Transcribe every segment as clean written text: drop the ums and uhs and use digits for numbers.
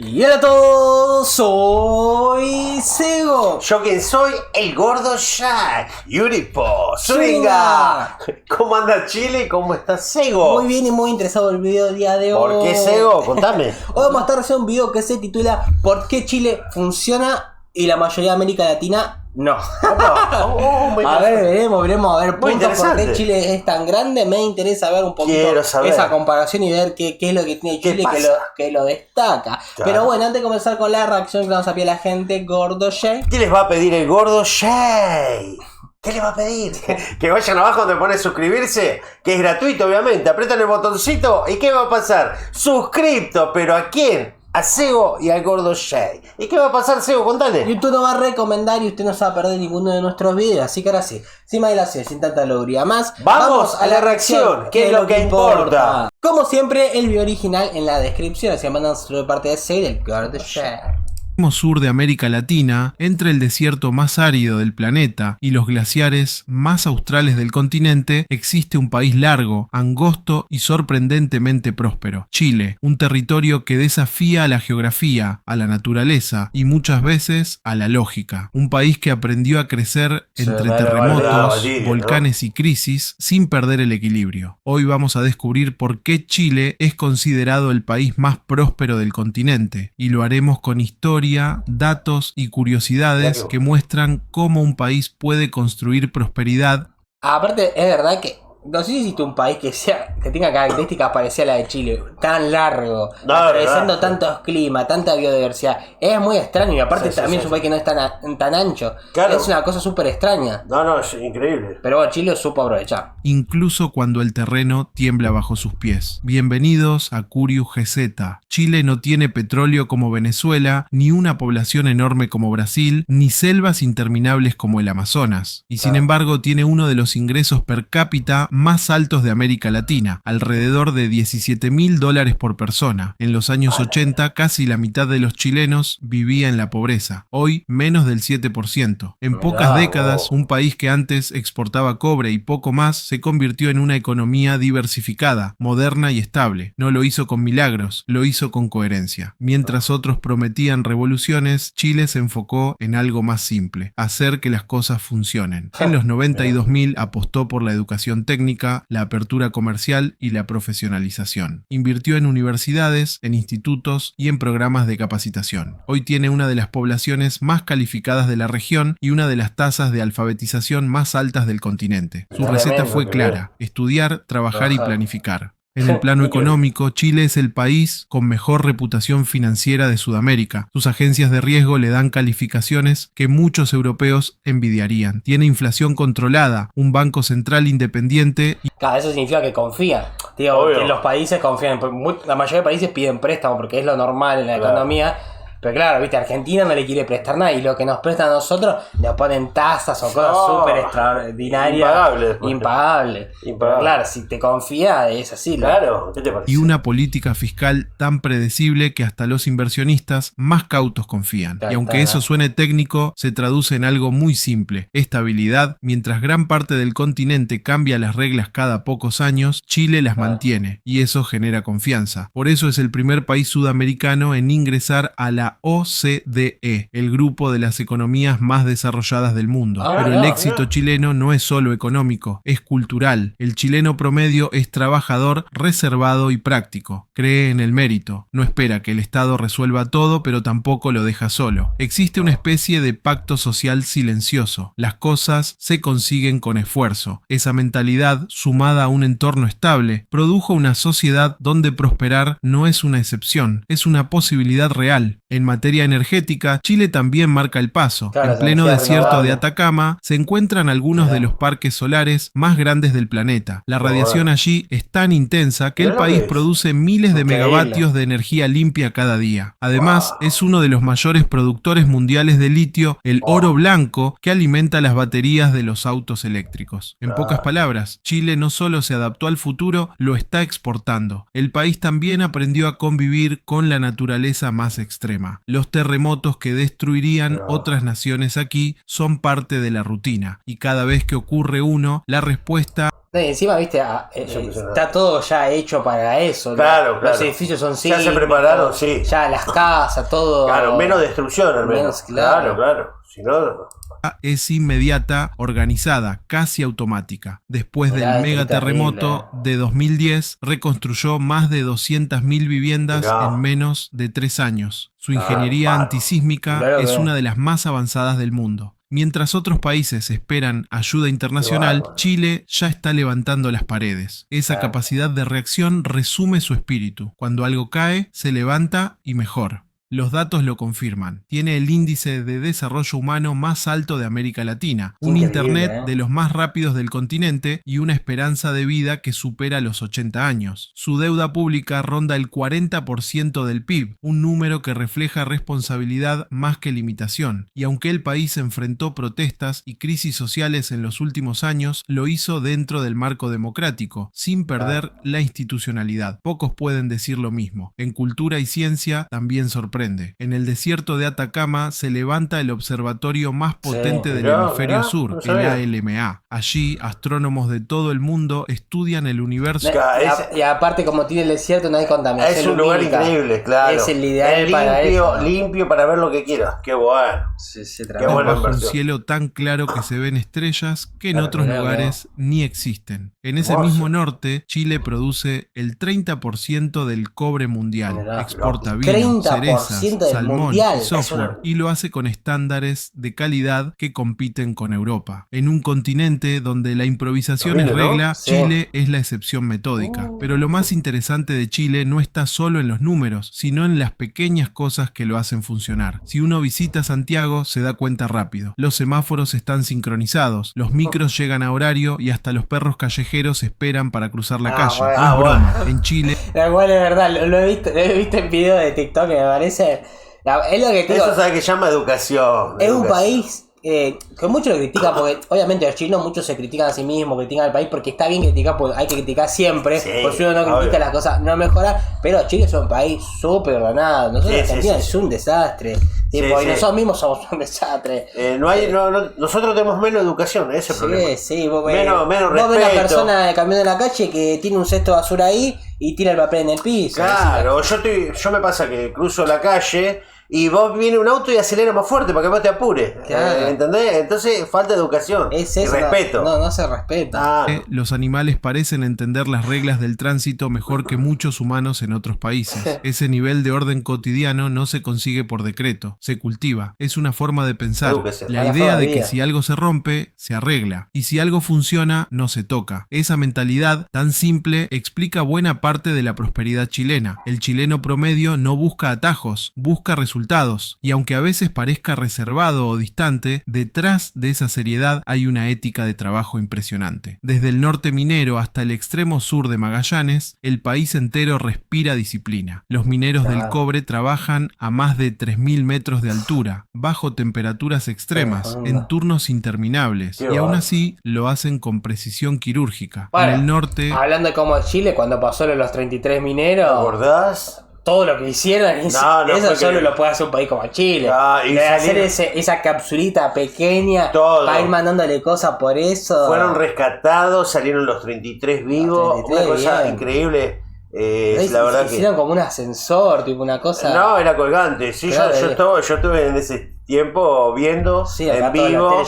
Y hola a todos, soy Sego. Yo que soy el gordo Jack. Yuripo, Zúñiga. ¿Cómo anda Chile? ¿Cómo está Sego? Muy bien y muy interesado el video del día de hoy. ¿Por qué Sego? Contame. Hoy vamos a estar haciendo un video que se titula ¿Por qué Chile funciona y la mayoría de América Latina no? A ver, veremos a ver puntos por qué Chile es tan grande. Me interesa ver un poquito esa comparación y ver qué es lo que tiene Chile que lo destaca. Claro. Pero bueno, antes de comenzar con la reacción que vamos a pedir a la gente, Gordo Jay. ¿Qué les va a pedir el Gordo Jay? ¿Qué le va a pedir? Que vayan abajo donde pone suscribirse, que es gratuito obviamente, apretan el botoncito y ¿qué va a pasar? Suscripto, ¿pero a quién? A Sego y al Gordo Jay. ¿Y qué va a pasar, Sego? Contale. YouTube nos va a recomendar y usted no se va a perder ninguno de nuestros videos. Así que ahora sí, sin más dilación, sin tanta logría más, vamos a la reacción, que es lo que importa. Como siempre, el video original en la descripción, así que mandan saludo de parte de Sego y del Gordo Jay. Sur de América Latina, entre el desierto más árido del planeta y los glaciares más australes del continente, existe un país largo, angosto y sorprendentemente próspero. Chile, un territorio que desafía a la geografía, a la naturaleza y muchas veces a la lógica. Un país que aprendió a crecer entre terremotos, volcanes y crisis sin perder el equilibrio. Hoy vamos a descubrir por qué Chile es considerado el país más próspero del continente y lo haremos con historia, datos y curiosidades que muestran cómo un país puede construir prosperidad. Aparte, es verdad que no sé si existe un país que tenga características parecidas a la de Chile, tan largo, atravesando tantos climas, tanta biodiversidad. Es muy extraño y aparte también es un país que no es tan ancho. Claro. Es una cosa súper extraña. No, es increíble. Pero bueno, Chile supo aprovechar. Incluso cuando el terreno tiembla bajo sus pies. Bienvenidos a Curious GZ. Chile no tiene petróleo como Venezuela, ni una población enorme como Brasil, ni selvas interminables como el Amazonas. Y sin embargo tiene uno de los ingresos per cápita más altos de América Latina, alrededor de $17.000 por persona. En los años 80, casi la mitad de los chilenos vivía en la pobreza. Hoy, menos del 7%. En pocas décadas, un país que antes exportaba cobre y poco más, se convirtió en una economía diversificada, moderna y estable. No lo hizo con milagros, lo hizo con coherencia. Mientras otros prometían revoluciones, Chile se enfocó en algo más simple: hacer que las cosas funcionen. En los 90 y 2000 apostó por la educación técnica, la apertura comercial y la profesionalización. Invirtió en universidades, en institutos y en programas de capacitación. Hoy tiene una de las poblaciones más calificadas de la región y una de las tasas de alfabetización más altas del continente. Su receta fue clara: estudiar, trabajar y planificar. En el plano económico, Chile es el país con mejor reputación financiera de Sudamérica. Sus agencias de riesgo le dan calificaciones que muchos europeos envidiarían. Tiene inflación controlada, un banco central independiente. Claro, eso significa que confía. Digo, que los países confían. La mayoría de países piden préstamo porque es lo normal en la economía. Pero claro, viste, Argentina no le quiere prestar nada y lo que nos prestan a nosotros le ponen tasas o cosas súper extraordinarias. Impagables. Pero claro, si te confía es así. Claro, ¿qué te parece? Y una política fiscal tan predecible que hasta los inversionistas más cautos confían. Y aunque eso suene técnico, se traduce en algo muy simple: estabilidad. Mientras gran parte del continente cambia las reglas cada pocos años, Chile las mantiene y eso genera confianza. Por eso es el primer país sudamericano en ingresar a la OCDE, el grupo de las economías más desarrolladas del mundo. Pero el éxito chileno no es solo económico, es cultural. El chileno promedio es trabajador, reservado y práctico. Cree en el mérito. No espera que el Estado resuelva todo, pero tampoco lo deja solo. Existe una especie de pacto social silencioso. Las cosas se consiguen con esfuerzo. Esa mentalidad, sumada a un entorno estable, produjo una sociedad donde prosperar no es una excepción, es una posibilidad real. En materia energética, Chile también marca el paso. En pleno desierto de Atacama se encuentran algunos de los parques solares más grandes del planeta. La radiación allí es tan intensa que el país produce miles de megavatios de energía limpia cada día. Además, es uno de los mayores productores mundiales de litio, el oro blanco, que alimenta las baterías de los autos eléctricos. En pocas palabras, Chile no solo se adaptó al futuro, lo está exportando. El país también aprendió a convivir con la naturaleza más extrema. extrema. Los terremotos que destruirían otras naciones aquí son parte de la rutina, y cada vez que ocurre uno, la respuesta... Encima, viste, está todo ya hecho para eso. Claro. Los edificios son simples. Ya se prepararon, sí. Ya las casas, todo. Claro, menos destrucción al menos. Claro. Si no... es inmediata, organizada, casi automática. Después del megaterremoto de 2010, reconstruyó más de 200.000 viviendas en menos de 3 años. Su ingeniería antisísmica es una de las más avanzadas del mundo. Mientras otros países esperan ayuda internacional, Chile ya está levantando las paredes. Esa capacidad de reacción resume su espíritu. Cuando algo cae, se levanta y mejor. Los datos lo confirman. Tiene el índice de desarrollo humano más alto de América Latina, un internet de los más rápidos del continente y una esperanza de vida que supera los 80 años. Su deuda pública ronda el 40% del PIB, un número que refleja responsabilidad más que limitación. Y aunque el país enfrentó protestas y crisis sociales en los últimos años, lo hizo dentro del marco democrático, sin perder la institucionalidad. Pocos pueden decir lo mismo. En cultura y ciencia también sorprende. En el desierto de Atacama se levanta el observatorio más potente del hemisferio sur, el ALMA. Allí, astrónomos de todo el mundo estudian el universo. Y aparte, como tiene el desierto, no hay contaminación. Es un lugar increíble, claro. Es el ideal limpio, para eso. Limpio para ver lo que quieras. Qué bueno. Qué bueno. Bajo un cielo tan claro que se ven estrellas que en otros lugares ni existen. En ese mismo norte, Chile produce el 30% del cobre mundial. Exporta vino, cereza, salmón y software, y lo hace con estándares de calidad que compiten con Europa. En un continente donde la improvisación es regla, Chile es la excepción metódica. Pero lo más interesante de Chile no está solo en los números, sino en las pequeñas cosas que lo hacen funcionar. Si uno visita Santiago, se da cuenta rápido. Los semáforos están sincronizados, los micros llegan a horario y hasta los perros callejeros esperan para cruzar la calle. Es broma. En Chile... Bueno, es verdad, lo he visto en video de TikTok, me parece. Es lo que te digo. Eso sabe que llama educación. Es un país que muchos lo critican, porque obviamente los chilenos muchos se critican a sí mismos, critican al país, porque está bien criticar, porque hay que criticar siempre, porque si uno no critica las cosas no mejora, pero Chile es un país súper ordenado. Nosotros Argentina es un desastre. Y nosotros mismos somos un desastre. Nosotros tenemos menos educación, ese es el problema. Menos respeto. Vos ves una persona caminando en la calle que tiene un cesto de basura ahí y tira el papel en el piso. Claro, yo me pasa que cruzo la calle y vos viene un auto y acelera más fuerte para que vos te apures. Claro. ¿Entendés? Entonces falta educación y respeto. No se respeta. Los animales parecen entender las reglas del tránsito mejor que muchos humanos en otros países. Ese nivel de orden cotidiano no se consigue por decreto, se cultiva. Es una forma de pensar. La idea de que si algo se rompe, se arregla. Y si algo funciona, no se toca. Esa mentalidad tan simple explica buena parte de la prosperidad chilena. El chileno promedio no busca atajos, busca resultados. Y aunque a veces parezca reservado o distante, detrás de esa seriedad hay una ética de trabajo impresionante. Desde el norte minero hasta el extremo sur de Magallanes, el país entero respira disciplina. Los mineros del cobre trabajan a más de 3.000 metros de altura, bajo temperaturas extremas, en turnos interminables, y aún así lo hacen con precisión quirúrgica. En el norte... Hablando de cómo Chile, cuando pasó los 33 mineros... ¿Te acordás? Todo lo que hicieron, eso solo lo puede hacer un país como Chile. De hacer esa capsulita pequeña para ir mandándole cosas por eso. Fueron rescatados, salieron los 33 vivos. 33, una cosa increíble. La verdad que hicieron como un ascensor, tipo una cosa. No, era colgante. Sí, claro, yo estuve en ese tiempo viendo en vivo.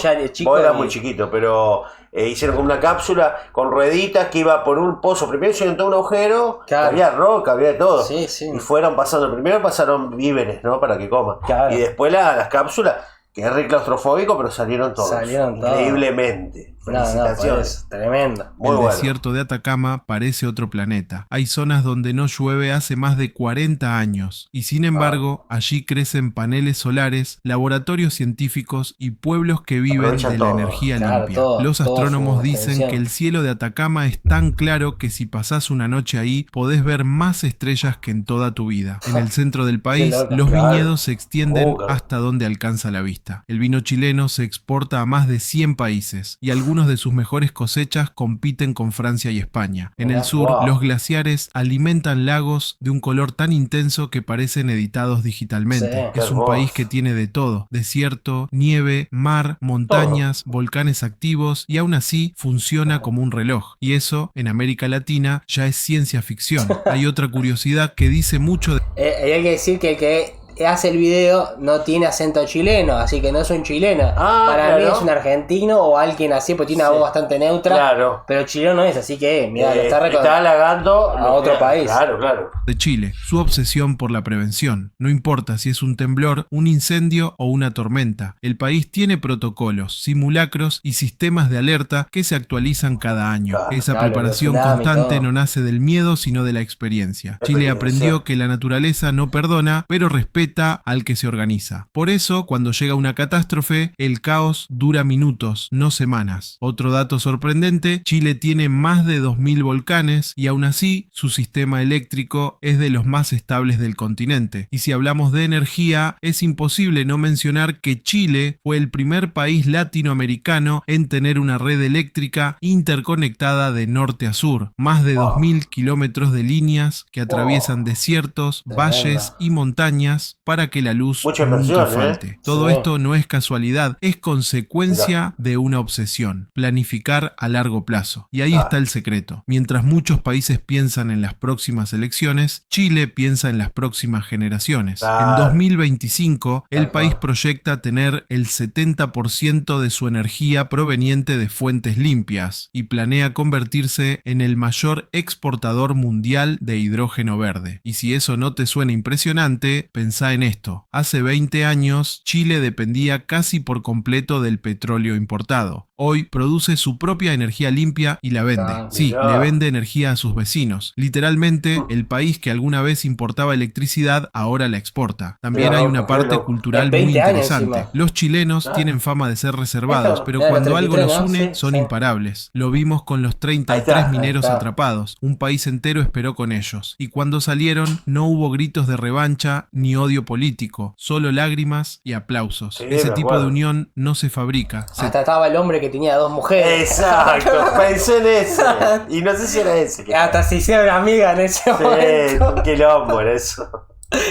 Vos eras muy chiquito, pero hicieron como una cápsula con rueditas que iba por un pozo. Primero hicieron todo un agujero, había roca, había de todo. Y fueron pasando. Primero pasaron víveres, ¿no? Para que coman. Y después las cápsulas, que es re claustrofóbico, pero salieron todos. Increíblemente. Felicitaciones. Tremendo. El desierto de Atacama parece otro planeta. Hay zonas donde no llueve hace más de 40 años. Y sin embargo, allí crecen paneles solares, laboratorios científicos y pueblos que viven de la energía limpia. Los astrónomos dicen que el cielo de Atacama es tan claro que si pasás una noche ahí, podés ver más estrellas que en toda tu vida. En el centro del país, los viñedos se extienden hasta donde alcanza la vista. lista. El vino chileno se exporta a más de 100 países y algunos de sus mejores cosechas compiten con Francia y España. En el sur, los glaciares alimentan lagos de un color tan intenso que parecen editados digitalmente. Es un país que tiene de todo: desierto, nieve, mar, montañas, volcanes activos, y aún así funciona como un reloj. Y eso, en América Latina, ya es ciencia ficción. Hay otra curiosidad que dice mucho de... Hay que decir que el que hace el video no tiene acento chileno, así que no es un chileno. Para mí es un argentino o alguien así, porque tiene una voz bastante neutra. Claro. Pero chileno no es, así que mira, está halagando a otro país. Claro. De Chile, su obsesión por la prevención. No importa si es un temblor, un incendio o una tormenta. El país tiene protocolos, simulacros y sistemas de alerta que se actualizan cada año. Esa preparación constante no nace del miedo, sino de la experiencia. Chile aprendió que la naturaleza no perdona, pero respeta al que se organiza. Por eso, cuando llega una catástrofe, el caos dura minutos, no semanas. Otro dato sorprendente: Chile tiene más de 2000 volcanes y aún así su sistema eléctrico es de los más estables del continente. Y si hablamos de energía, es imposible no mencionar que Chile fue el primer país latinoamericano en tener una red eléctrica interconectada de norte a sur. Más de 2000 kilómetros de líneas que atraviesan desiertos, valles y montañas para que la luz nunca falte. Todo esto no es casualidad, es consecuencia de una obsesión: planificar a largo plazo. Y ahí está el secreto. Mientras muchos países piensan en las próximas elecciones, Chile piensa en las próximas generaciones. En 2025, el país proyecta tener el 70% de su energía proveniente de fuentes limpias y planea convertirse en el mayor exportador mundial de hidrógeno verde. Y si eso no te suena impresionante, pensá en esto. Hace 20 años, Chile dependía casi por completo del petróleo importado. Hoy produce su propia energía limpia y la vende. Sí, le vende energía a sus vecinos. Literalmente, el país que alguna vez importaba electricidad ahora la exporta. También hay una parte cultural muy interesante. Los chilenos tienen fama de ser reservados, pero cuando algo los une, son imparables. Lo vimos con los 33 mineros atrapados. Un país entero esperó con ellos. Y cuando salieron, no hubo gritos de revancha ni odio político, solo lágrimas y aplausos. Ese tipo de unión no se fabrica. Hasta estaba el hombre que tenía 2 mujeres. Exacto, pensé en ese. Y no sé si era ese. Hasta se hicieron amigas en ese momento. Qué loco era eso.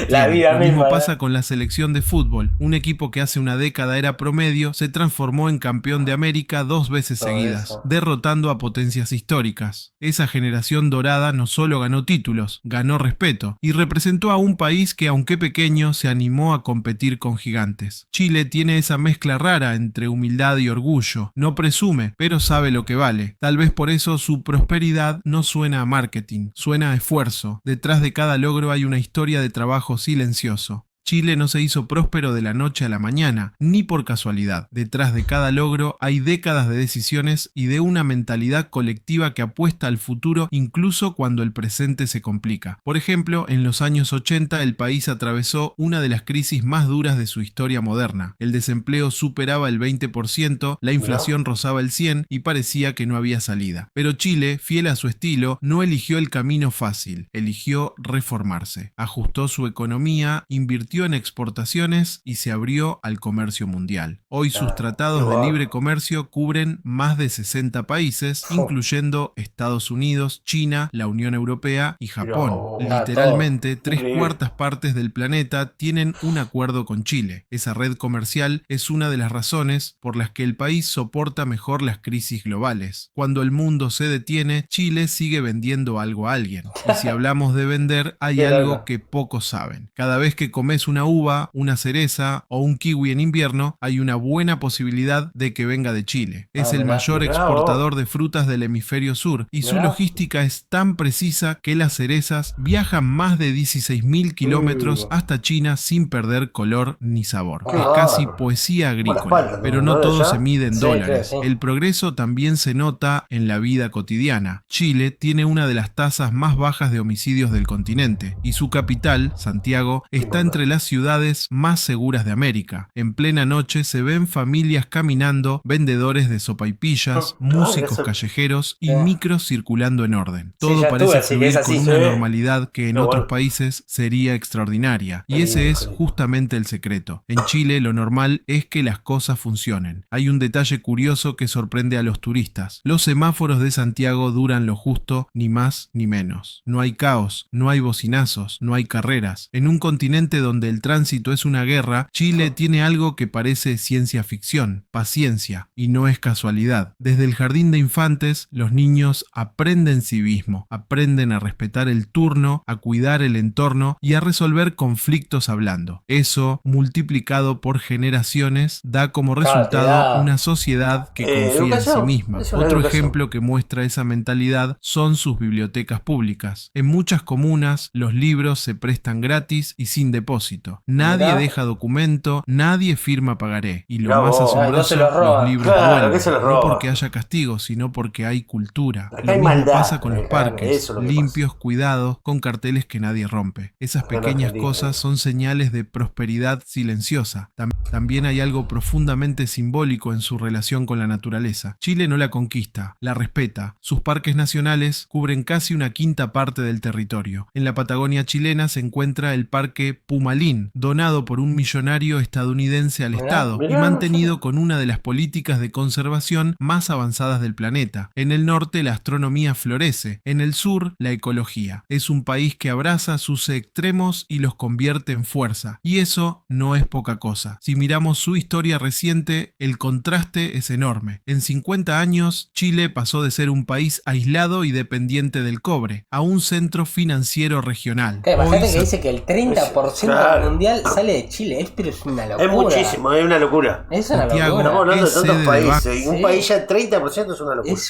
La vida lo misma, mismo pasa con la selección de fútbol. Un equipo que hace una década era promedio se transformó en campeón de América 2 veces seguidas, derrotando a potencias históricas. Esa generación dorada no solo ganó títulos, ganó respeto y representó a un país que, aunque pequeño, se animó a competir con gigantes. Chile tiene esa mezcla rara entre humildad y orgullo. No presume, pero sabe lo que vale. Tal vez por eso su prosperidad no suena a marketing, suena a esfuerzo. Detrás de cada logro hay una historia de trabajo silencioso. Chile no se hizo próspero de la noche a la mañana, ni por casualidad. Detrás de cada logro hay décadas de decisiones y de una mentalidad colectiva que apuesta al futuro incluso cuando el presente se complica. Por ejemplo, en los años 80 el país atravesó una de las crisis más duras de su historia moderna. El desempleo superaba el 20%, la inflación rozaba el 100% y parecía que no había salida. Pero Chile, fiel a su estilo, no eligió el camino fácil, eligió reformarse. Ajustó su economía, invirtió en exportaciones y se abrió al comercio mundial. Hoy sus tratados de libre comercio cubren más de 60 países, incluyendo Estados Unidos, China, la Unión Europea y Japón. Literalmente, 3/4 partes del planeta tienen un acuerdo con Chile. Esa red comercial es una de las razones por las que el país soporta mejor las crisis globales. Cuando el mundo se detiene, Chile sigue vendiendo algo a alguien. Y si hablamos de vender, hay algo que pocos saben. Cada vez que comes una uva, una cereza o un kiwi en invierno, hay una buena posibilidad de que venga de Chile. Es el mayor exportador de frutas del hemisferio sur y su logística es tan precisa que las cerezas viajan más de 16.000 kilómetros hasta China sin perder color ni sabor. Es casi poesía agrícola, pero no todo se mide en dólares. El progreso también se nota en la vida cotidiana. Chile tiene una de las tasas más bajas de homicidios del continente y su capital, Santiago, está entre las ciudades más seguras de América. En plena noche se ven familias caminando, vendedores de sopaipillas, músicos callejeros y micros circulando en orden. Todo parece fluir con una normalidad que en otros países sería extraordinaria. Y ese es justamente el secreto. En Chile lo normal es que las cosas funcionen. Hay un detalle curioso que sorprende a los turistas. Los semáforos de Santiago duran lo justo, ni más ni menos. No hay caos, no hay bocinazos, no hay carreras. En un continente donde el tránsito es una guerra, Chile tiene algo que parece ciencia ficción, paciencia, y no es casualidad. Desde el jardín de infantes, los niños aprenden civismo, aprenden a respetar el turno, a cuidar el entorno y a resolver conflictos hablando. Eso, multiplicado por generaciones, da como resultado una sociedad que confía en sí misma. Otro ejemplo que muestra esa mentalidad son sus bibliotecas públicas. En muchas comunas, los libros se prestan gratis y sin depósito. Nadie deja documento, nadie firma pagaré. Y lo más asombroso, los libros vuelven. No porque haya castigo, sino porque hay cultura. Lo mismo pasa con los parques, limpios, cuidados, con carteles que nadie rompe. Esas pequeñas cosas son señales de prosperidad silenciosa. También hay algo profundamente simbólico en su relación con la naturaleza. Chile no la conquista, la respeta. Sus parques nacionales cubren casi una quinta parte del territorio. En la Patagonia chilena se encuentra el Parque Pumalín, donado por un millonario estadounidense al Estado y mantenido con una de las políticas de conservación más avanzadas del planeta. En el norte la astronomía florece, en el sur la ecología. Es un país que abraza sus extremos y los convierte en fuerza. Y eso no es poca cosa. Si miramos su historia reciente, el contraste es enorme. En 50 años, Chile pasó de ser un país aislado y dependiente del cobre a un centro financiero regional. Imagínate que dice que el 30% del mundial sale de Chile. Pero es una locura. Es muchísimo, es una locura. Es una locura. Estamos hablando de tantos países. Y un país ya 30% es una locura.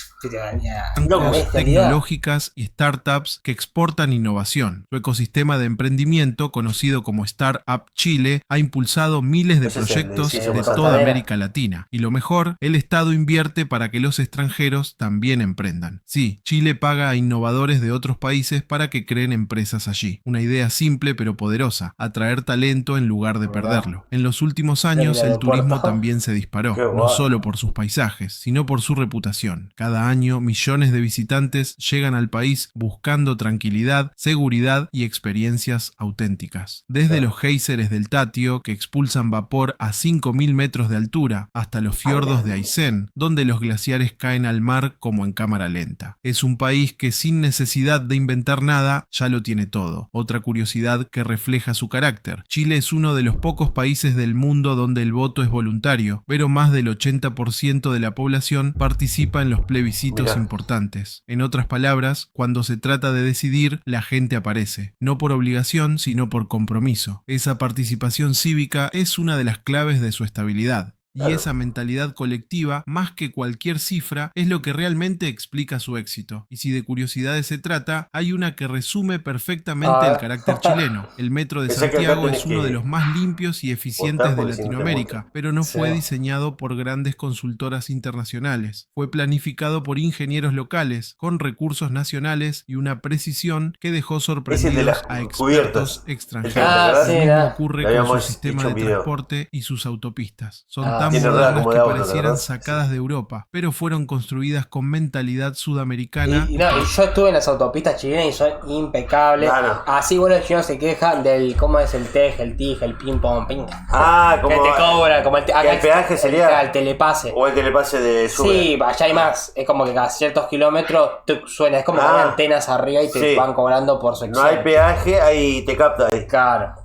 Bancos tecnológicas y startups que exportan innovación. Su ecosistema de emprendimiento, conocido como Startup Chile, ha impulsado miles de proyectos de toda América Latina. Y lo mejor, el Estado invierte para que los extranjeros también emprendan. Sí, Chile paga a innovadores de otros países para que creen empresas allí. Una idea simple pero poderosa: atraer talento en lugar de perderlo. En los últimos años el turismo también se disparó, no solo por sus paisajes, sino por su reputación. Cada año millones de visitantes llegan al país buscando tranquilidad, seguridad y experiencias auténticas. Desde los géiseres del Tatio, que expulsan vapor a 5.000 metros de altura, hasta los fiordos de Aysén, donde los glaciares caen al mar como en cámara lenta. Es un país que sin necesidad de inventar nada, ya lo tiene todo. Otra curiosidad que refleja su carácter: Chile es uno de los pocos países del mundo donde el voto es voluntario, pero más del 80% de la población participa en los plebiscitos importantes. En otras palabras, cuando se trata de decidir, la gente aparece, no por obligación, sino por compromiso. Esa participación cívica es una de las claves de su estabilidad. Y esa mentalidad colectiva, más que cualquier cifra, es lo que realmente explica su éxito. Y si de curiosidades se trata, hay una que resume perfectamente el carácter chileno. El metro de Santiago es uno de los más limpios y eficientes de Latinoamérica, pero no fue diseñado por grandes consultoras internacionales. Fue planificado por ingenieros locales, con recursos nacionales y una precisión que dejó sorprendidos a expertos extranjeros. Lo mismo ocurre con su sistema de transporte y sus autopistas. Son tan modernas que parecieran sacadas de Europa, pero fueron construidas con mentalidad sudamericana. Y yo estuve en las autopistas chilenas y son impecables. Así, bueno, los chinos se quejan del cómo es el TEG, el TIG, el ping pong, ping. Como que te cobra, como el peaje sería el telepase. O el telepase de Sube. Sí, allá hay más. Es como que cada ciertos kilómetros suena, es como que hay antenas arriba y te van cobrando por sección. No hay peaje, ahí te capta ahí. Claro,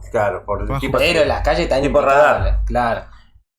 por el tipo, pero en las calles están tipo radar. Claro.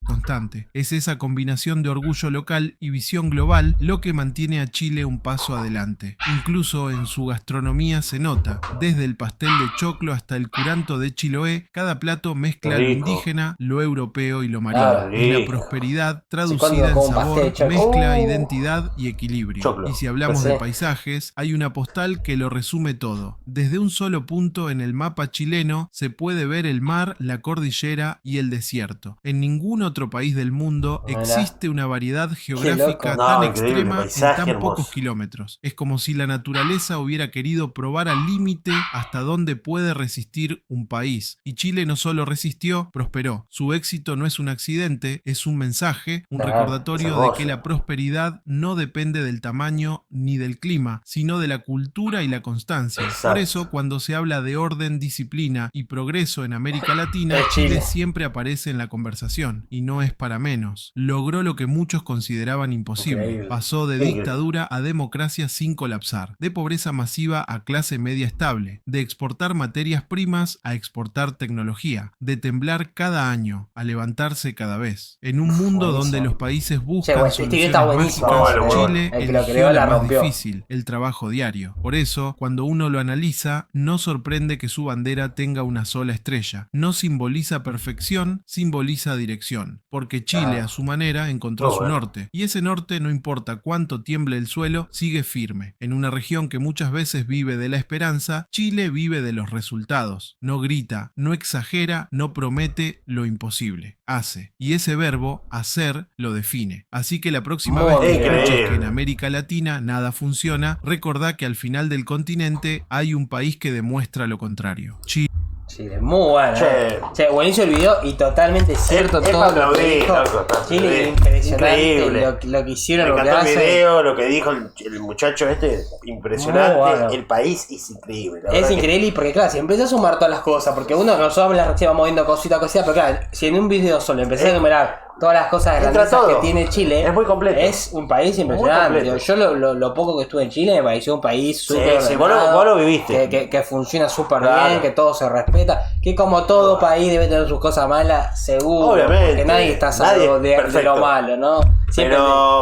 Constante. Es esa combinación de orgullo local y visión global lo que mantiene a Chile un paso adelante. Incluso en su gastronomía se nota. Desde el pastel de choclo hasta el curanto de Chiloé, cada plato mezcla lo indígena, lo europeo y lo marino. Y la prosperidad, traducida en sabor, mezcla identidad y equilibrio. Y si hablamos de paisajes, hay una postal que lo resume todo. Desde un solo punto en el mapa chileno se puede ver el mar, la cordillera y el desierto. En ningún otro otro país del mundo, Mirá. existe una variedad geográfica loco. tan No, increíble, extrema en paisaje tan hermoso. pocos kilómetros. Es como si la naturaleza hubiera querido probar al límite hasta dónde puede resistir un país. Y Chile no solo resistió, prosperó. Su éxito no es un accidente, es un mensaje, un Claro, recordatorio es de hermoso. que la prosperidad no depende del tamaño ni del clima, sino de la cultura y la constancia. Exacto. Por eso, cuando se habla de orden, disciplina y progreso en América Latina, Es Chile. Chile siempre aparece en la conversación, y no es para menos. Logró lo que muchos consideraban imposible. Increíble. Pasó de Increíble. dictadura a democracia sin colapsar, de pobreza masiva a clase media estable, de exportar materias primas a exportar tecnología, de temblar cada año a levantarse cada vez. En un mundo Buenísimo. donde los países Che, buscan bueno, este video soluciones está buenísimo. mágicas, Bueno, bueno. Chile El que lo eligió creó la la más rompió. difícil, el trabajo diario. Por eso, cuando uno lo analiza, no sorprende que su bandera tenga una sola estrella. No simboliza perfección, simboliza dirección. Porque Chile, a su manera, encontró Muy su bueno. norte. Y ese norte, no importa cuánto tiemble el suelo, sigue firme. En una región que muchas veces vive de la esperanza, Chile vive de los resultados. No grita, no exagera, no promete lo imposible. Hace. Y ese verbo, hacer, lo define. Así que la próxima Muy vez que increíble. escuches que en América Latina nada funciona, recordá que al final del continente hay un país que demuestra lo contrario. Chile. Sí, es muy bueno. Che. Buenísimo el video y totalmente cierto Es todo para lo que aplaudir, dijo. loco, para Chile, aplaudir. impresionante Increíble. lo que hicieron, Me lo que encantó el hacen. video, lo que dijo el muchacho este, impresionante. Muy bueno. El país es increíble. la Es verdad que- increíble y porque claro, si empiezas a sumar todas las cosas, porque uno nosotros habla recién vamos viendo cosita a cosita, pero claro, si en un video solo empecé a enumerar todas las cosas Entra grandezas que todo. tiene Chile, Es muy completo. es un país impresionante. completo. Yo lo poco que estuve en Chile me pareció un país Sí, súper sí, ordenado, vos lo viviste. que funciona súper Claro. bien, que todo se respeta, que como todo país debe tener sus cosas malas, seguro, Obviamente. porque nadie está Nadie salvo es de perfecto. lo malo, ¿no? Siempre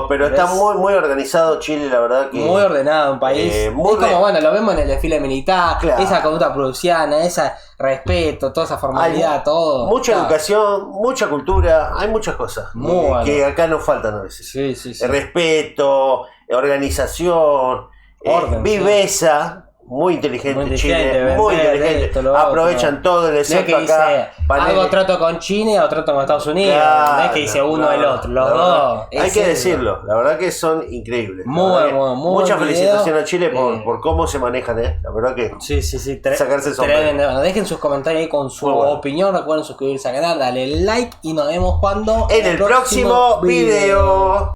Pero está es muy organizado Chile, la verdad que. muy ordenado un país. muy es como, re- bueno, lo vemos en el desfile militar, Claro. esa conducta prusiana, ese respeto, toda esa formalidad, Hay todo. mucha Claro. educación, mucha cultura, hay muchas cosas Muy que bueno. acá nos faltan a veces. Sí, sí, sí. Respeto, organización, Orden, viveza. Muy inteligente, Muy inteligente, Chile, muy vender inteligente. esto, lo otro. Aprovechan todo el No es desierto que dice, acá. paneles. hago trato con China y hago trato con Estados Unidos. Claro, no es que dice uno no, el otro, los la verdad, dos. Hay es que eso. decirlo, la verdad que son increíbles. La Muy verdad que bueno, muy muchas buen felicitaciones video. a Chile por cómo se manejan, la verdad que. Sí, sí, sí. Sacarse el sombrero. Tremendo. Bueno, dejen sus comentarios ahí con su Muy bueno. opinión. Recuerden suscribirse al canal, darle like y nos vemos cuando En el próximo video.